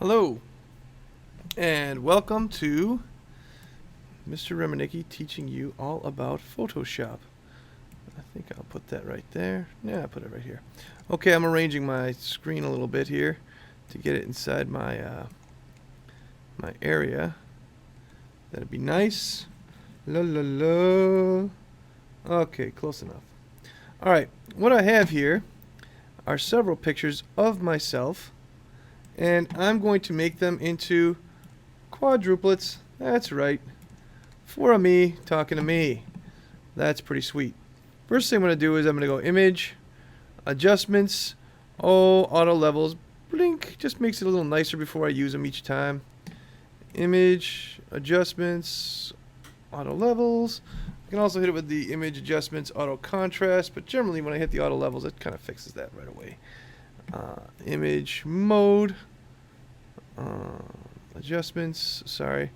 Hello, and welcome to Mr. Remenicki teaching you all about Photoshop. I think I'll put that right there. Yeah, I'll put it right here. Okay, I'm arranging my screen a little bit here to get it inside my my area. That'd be nice. La la la. Okay, close enough. All right, what I have here are several pictures of myself, and I'm going to make them into quadruplets. That's right. For a me talking to me. That's pretty sweet. First thing I'm going to do is I'm going to go image, adjustments, auto levels, blink, just makes it a little nicer before I use them each time. Image, adjustments, auto levels. I can also hit it with the image adjustments, auto contrast, but generally when I hit the auto levels, it kind of fixes that right away. Image mode, adjustments, sorry,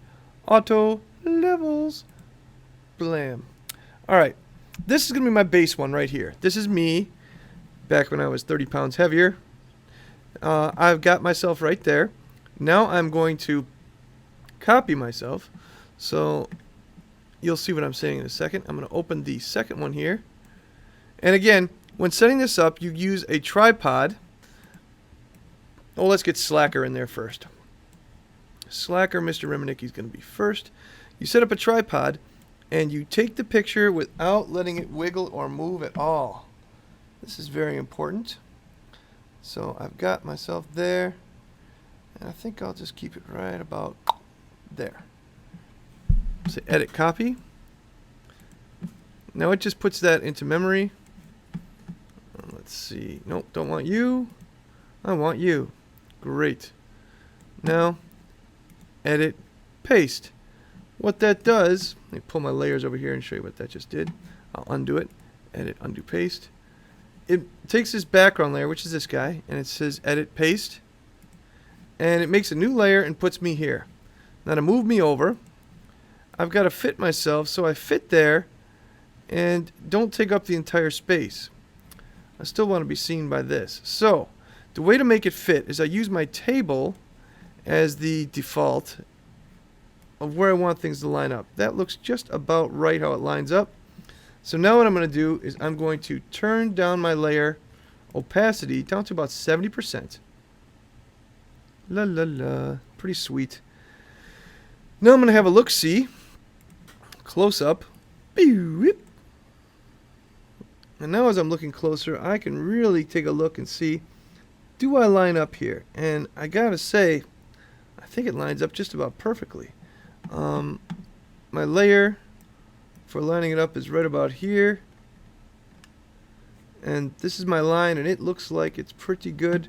auto levels, blam. Alright, this is going to be my base one right here. This is me back when I was 30 pounds heavier. I've got myself right there. Now I'm going to copy myself, so you'll see what I'm saying in a second. I'm going to open the second one here, and again, when setting this up, you use a tripod. Let's get Slacker in there first. Slacker, Mr. Remenicki is going to be first. You set up a tripod, and you take the picture without letting it wiggle or move at all. This is very important. So I've got myself there, and I think I'll just keep it right about there. Say edit copy. Now it just puts that into memory. Let's see. Nope, don't want you. I want you. Great. Now, edit, paste. What that does, let me pull my layers over here and show you what that just did. I'll undo it. Edit, undo, paste. It takes this background layer, which is this guy, and it says edit, paste. And it makes a new layer and puts me here. Now to move me over, I've got to fit myself so I fit there and don't take up the entire space. I still want to be seen by this. So, the way to make it fit is I use my table as the default of where I want things to line up. That looks just about right how it lines up. So now what I'm going to do is I'm going to turn down my layer opacity down to about 70%. La la la. Pretty sweet. Now I'm going to have a look-see. Close up. And now as I'm looking closer, I can really take a look and see, do I line up here? And I gotta say, I think it lines up just about perfectly. My layer for lining it up is right about here. And this is my line, and it looks like it's pretty good.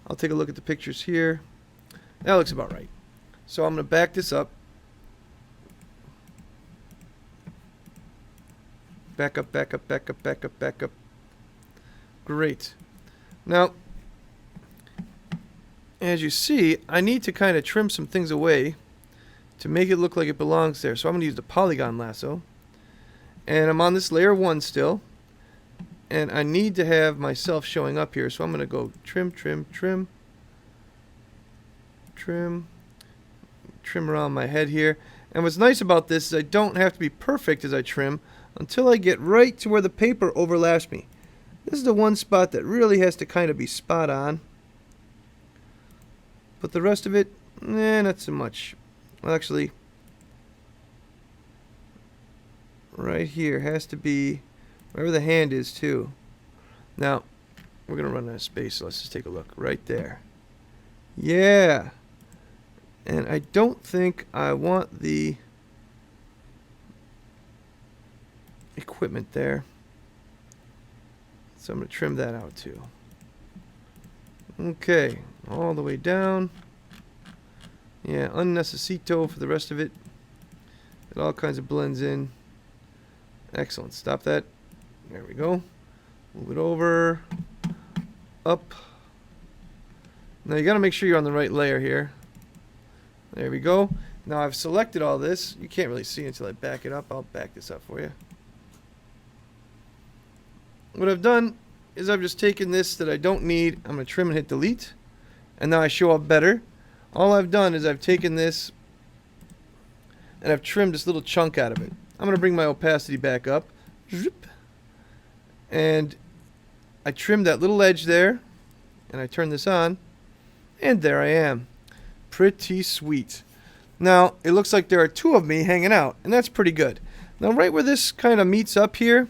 I'll take a look at the pictures here. That looks about right. So I'm going to back this up. Back up, back up, back up, back up, back up. Great. Now, as you see, I need to kind of trim some things away to make it look like it belongs there. So I'm going to use the polygon lasso. And I'm on this layer 1 still. And I need to have myself showing up here. So I'm going to go trim, trim, trim. Trim. Trim around my head here. And what's nice about this is I don't have to be perfect as I trim until I get right to where the paper overlaps me. This is the one spot that really has to kind of be spot on. But the rest of it, not so much. Well, actually, right here has to be wherever the hand is too. Now, we're going to run out of space, so let's just take a look right there. Yeah. And I don't think I want the equipment there. So I'm going to trim that out too. Okay, all the way down. Yeah, unnecessito for the rest of it. It all kinds of blends in. Excellent. Stop that. There we go. Move it over. Up. Now you got to make sure you're on the right layer here. There we go. Now I've selected all this. You can't really see until I back it up. I'll back this up for you. What I've done is I've just taken this that I don't need. I'm going to trim and hit delete. And now I show up better. all I've done is I've taken this and I've trimmed this little chunk out of it. I'm going to bring my opacity back up. And I trimmed that little edge there. And I turn this on. And there I am. Pretty sweet. Now, it looks like there are two of me hanging out. And that's pretty good. Now, right where this kind of meets up here,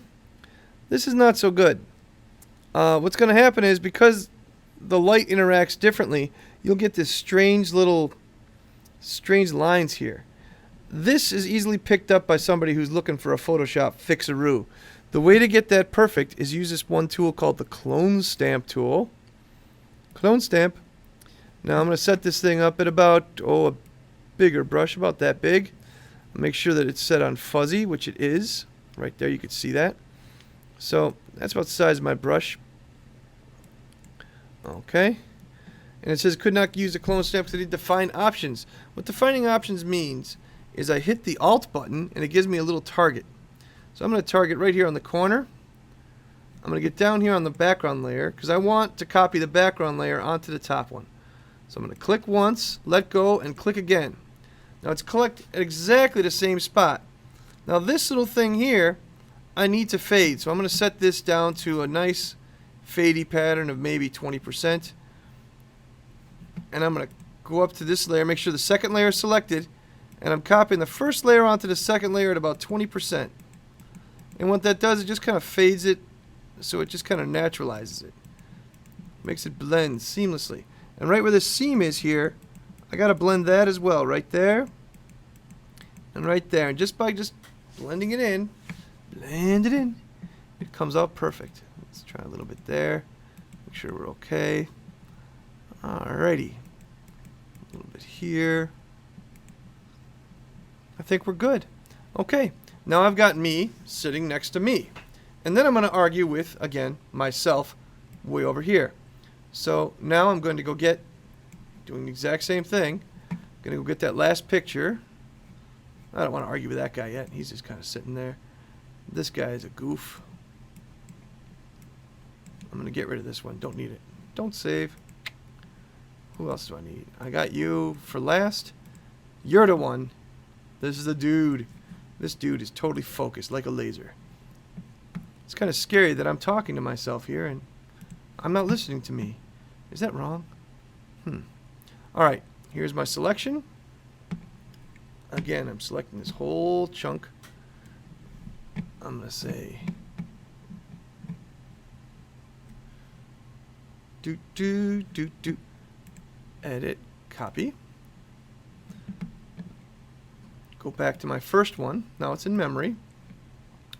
this is not so good. What's going to happen is because the light interacts differently, you'll get this strange lines here. This is easily picked up by somebody who's looking for a Photoshop fixaroo. The way to get that perfect is use this one tool called the Clone Stamp tool. Clone Stamp. Now I'm going to set this thing up at about, a bigger brush, about that big. Make sure that it's set on fuzzy, which it is. Right there, you can see that. So that's about the size of my brush. Okay. And it says could not use the clone stamp because I need define options. What defining options means is I hit the Alt button and it gives me a little target. So I'm going to target right here on the corner. I'm going to get down here on the background layer because I want to copy the background layer onto the top one. So I'm going to click once, let go, and click again. Now it's collected at exactly the same spot. Now this little thing here, I need to fade. So I'm going to set this down to a nice fadey pattern of maybe 20%. And I'm going to go up to this layer, make sure the second layer is selected, and I'm copying the first layer onto the second layer at about 20%. And what that does, it just kind of fades it, so it just kind of naturalizes it. Makes it blend seamlessly. And right where this seam is here, I got to blend that as well, right there, and right there. And just by blending it in, blend it in, it comes out perfect. Let's try a little bit there, make sure we're okay. Alrighty, a little bit here. I think we're good. Okay, now I've got me sitting next to me. And then I'm going to argue with, again, myself way over here. So now I'm going to go get, doing the exact same thing, I'm going to go get that last picture. I don't want to argue with that guy yet. He's just kind of sitting there. This guy is a goof. I'm going to get rid of this one. Don't need it. Don't save. Who else do I need? I got you for last. You're the one. This is the dude. This dude is totally focused like a laser. It's kind of scary that I'm talking to myself here and I'm not listening to me. Is that wrong? Alright, here's my selection. Again, I'm selecting this whole chunk. I'm going to say edit, copy. Go back to my first one. Now it's in memory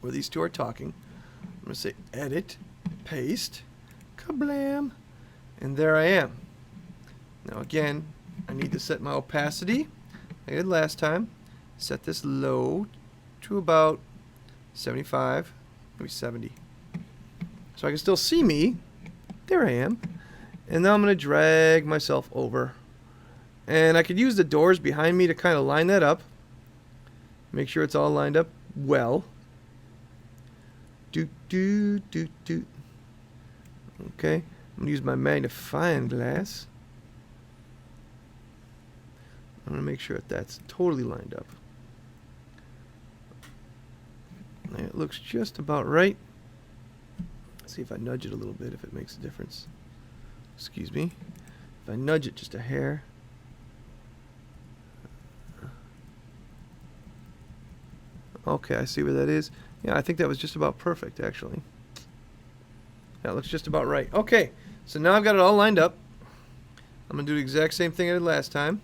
where these two are talking. I'm going to say edit, paste, kablam, and there I am. Now again, I need to set my opacity. I did last time. Set this low to about 75, maybe 70. So I can still see me. There I am. And now I'm going to drag myself over. And I could use the doors behind me to kind of line that up. Make sure it's all lined up well. Okay. I'm going to use my magnifying glass. I'm going to make sure that that's totally lined up. And it looks just about right. Let's see if I nudge it a little bit, if it makes a difference. Excuse me. If I nudge it just a hair. Okay, I see where that is. Yeah, I think that was just about perfect, actually. That looks just about right. Okay, so now I've got it all lined up. I'm going to do the exact same thing I did last time.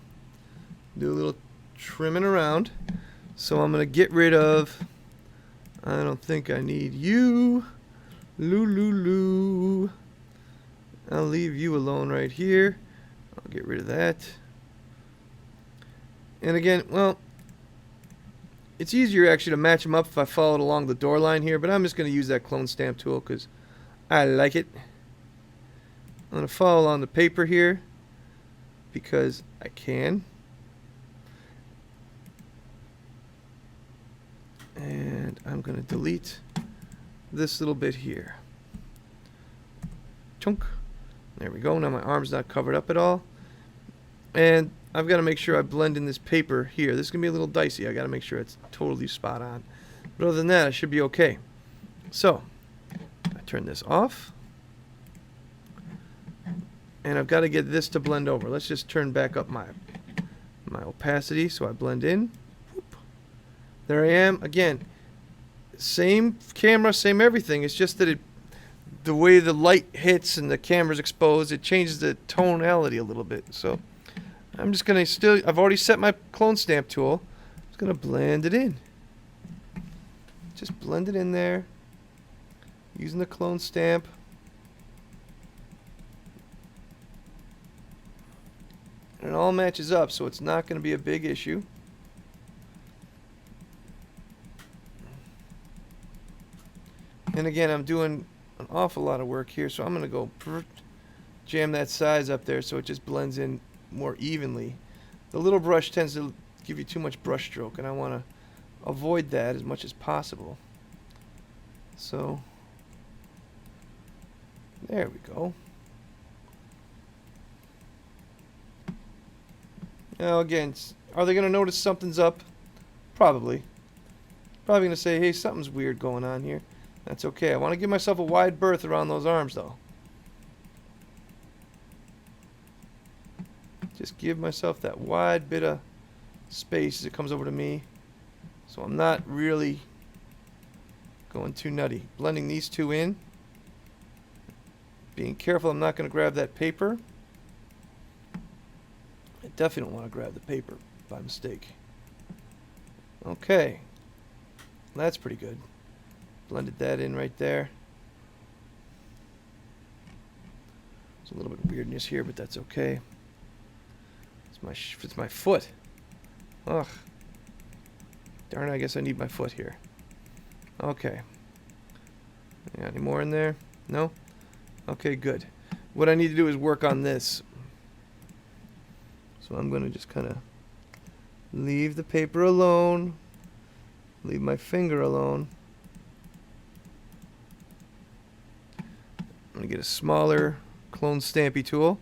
Do a little trimming around. So I'm going to get rid of... I don't think I need you. Loo. I'll leave you alone right here. I'll get rid of that. And again, well, it's easier actually to match them up if I followed along the door line here, but I'm just going to use that clone stamp tool because I like it. I'm going to follow along the paper here because I can. And I'm going to delete this little bit here. Chunk. There we go. Now my arm's not covered up at all. And I've got to make sure I blend in this paper here. This is going to be a little dicey. I got to make sure it's totally spot on. But other than that, I should be okay. So, I turn this off. And I've got to get this to blend over. Let's just turn back up my opacity so I blend in. Whoop. There I am. Again, same camera, same everything. It's just that the way the light hits and the camera's exposed, it changes the tonality a little bit. So I'm just going to I've already set my clone stamp tool. I'm just going to blend it in. Just blend it in there using the clone stamp. And it all matches up, so it's not going to be a big issue. And again, I'm doing an awful lot of work here, so I'm going to go jam that size up there so it just blends in more evenly. The little brush tends to give you too much brush stroke, and I want to avoid that as much as possible. So, there we go. Now again, are they going to notice something's up? Probably. Probably going to say, hey, something's weird going on here. That's okay. I want to give myself a wide berth around those arms, though. Just give myself that wide bit of space as it comes over to me. So I'm not really going too nutty. Blending these two in. Being careful I'm not going to grab that paper. I definitely don't want to grab the paper by mistake. Okay. That's pretty good. Blended that in right there. There's a little bit of weirdness here, but that's okay. It's my foot. Ugh. Darn it, I guess I need my foot here. Okay. Any more in there? No? Okay, good. What I need to do is work on this. So I'm going to just kind of leave the paper alone. Leave my finger alone. I'm going to get a smaller clone stampy tool.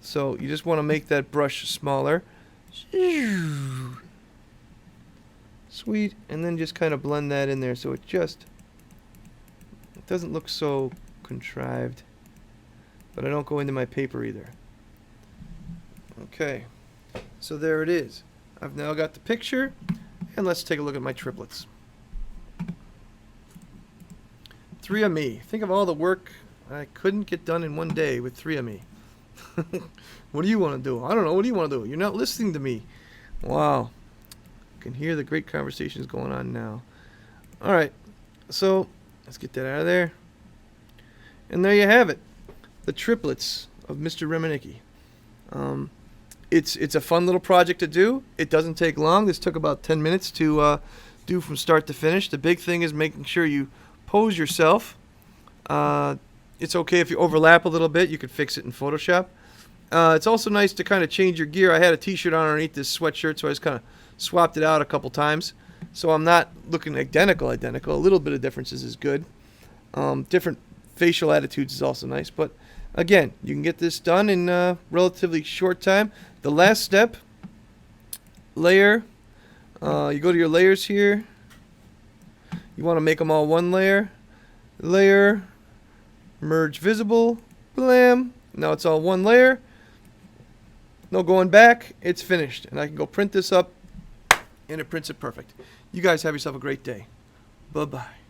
So you just want to make that brush smaller. Sweet. And then just kind of blend that in there so it doesn't look so contrived. But I don't go into my paper either. Okay. So there it is. I've now got the picture. And let's take a look at my triplets. 3 of me. Think of all the work I couldn't get done in one day with 3 of me. What do you want to do? I don't know. What do you want to do? You're not listening to me. Wow. You can hear the great conversations going on now. All right. So let's get that out of there. And there you have it. The triplets of Mr. Remenicki. It's a fun little project to do. It doesn't take long. This took about 10 minutes to do from start to finish. The big thing is making sure you pose yourself. It's okay if you overlap a little bit. You could fix it in Photoshop. It's also nice to kind of change your gear. I had a t-shirt on underneath this sweatshirt, so I just kind of swapped it out a couple times. So I'm not looking identical. A little bit of differences is good. Different facial attitudes is also nice. But again, you can get this done in a relatively short time. The last step, layer. You go to your layers here. You want to make them all one layer. Layer. Merge visible. Blam. Now it's all one layer. No going back. It's finished. And I can go print this up. And it prints it perfect. You guys have yourself a great day. Bye-bye.